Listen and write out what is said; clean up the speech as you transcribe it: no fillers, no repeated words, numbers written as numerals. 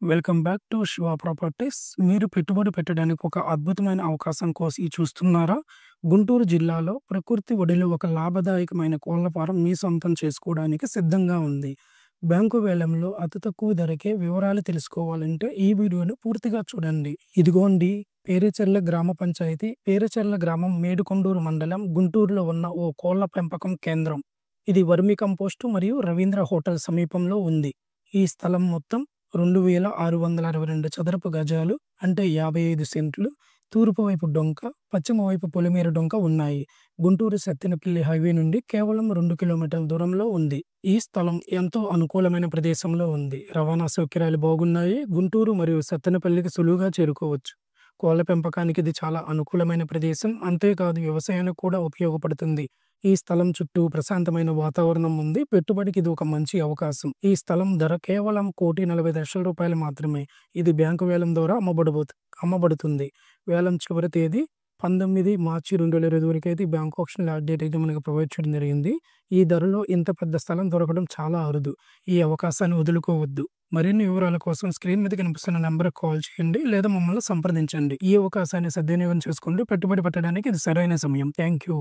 Welcome back to Shiva properties. మీరు పెట్టుబడి పెట్టడానికి ఒక అద్భుతమైన అవకాశం కోసం చూస్తున్నారా? గుంటూరు జిల్లాలో ప్రకృతి ఒడిలో ఒక లాభదాయకమైన కోళ్ల ఫారం మీ సొంతం చేసుకోవడానికి సిద్ధంగా ఉంది. బ్యాంకు వేలంలో అతి తక్కువ ధరకే వివరాలు తెలుసుకోవాలంటే ఈ వీడియోని పూర్తిగా చూడండి. ఇదిగోండి, పేరేచెర్ల గ్రామ పంచాయతీ, పేరేచెర్ల గ్రామం, మేడుకొండూరు మండలం, గుంటూరులో ఉన్న ఓ కోళ్ల పెంపకం కేంద్రం. ఇది వర్మి కంపోస్టు మరియు రవీంద్ర హోటల్ సమీపంలో ఉంది. ఈ స్థలం మొత్తం 2662 చదరపు గజాలు, అంటే 55 సెంట్లు. తూర్పు వైపు డొంక, పశ్చిమ వైపు పొలిమేర డొంక ఉన్నాయి. గుంటూరు సత్తెనపల్లి హైవే నుండి కేవలం 2 కిలోమీటర్ల దూరంలో ఉంది. ఈ స్థలం ఎంతో అనుకూలమైన ప్రదేశంలో ఉంది. రవాణా సౌకర్యాలు బాగున్నాయి. గుంటూరు మరియు సత్తెనపల్లికి సులువుగా చేరుకోవచ్చు. కోళ్ల పెంపకానికి ఇది చాలా అనుకూలమైన ప్రదేశం. అంతేకాదు, వ్యవసాయానికి కూడా ఉపయోగపడుతుంది. ఈ స్థలం చుట్టూ ప్రశాంతమైన వాతావరణం ఉంది. పెట్టుబడికి ఇది ఒక మంచి అవకాశం. ఈ స్థలం ధర కేవలం 1,40,00,000 రూపాయలు మాత్రమే. ఇది బ్యాంకు వేలం ద్వారా అమ్మబడుతుంది. వేలం చివరి తేదీ 19 మార్చి 2020 వరకు అయితే బ్యాంక్ ఆప్షన్ లాస్ట్ డేట్ అయితే మనకు ప్రొవైడ్ చేయడం జరిగింది. ఈ ధరలో ఇంత పెద్ద స్థలం దొరకడం చాలా అరుదు. ఈ అవకాశాన్ని వదులుకోవద్దు. మరిన్ని వివరాల కోసం స్క్రీన్ మీద కనిపిస్తున్న నెంబర్కి కాల్ చేయండి లేదా మమ్మల్ని సంప్రదించండి. ఈ అవకాశాన్ని సద్వినియోగం చేసుకోండి. పెట్టుబడి పెట్టడానికి ఇది సరైన సమయం. Thank you.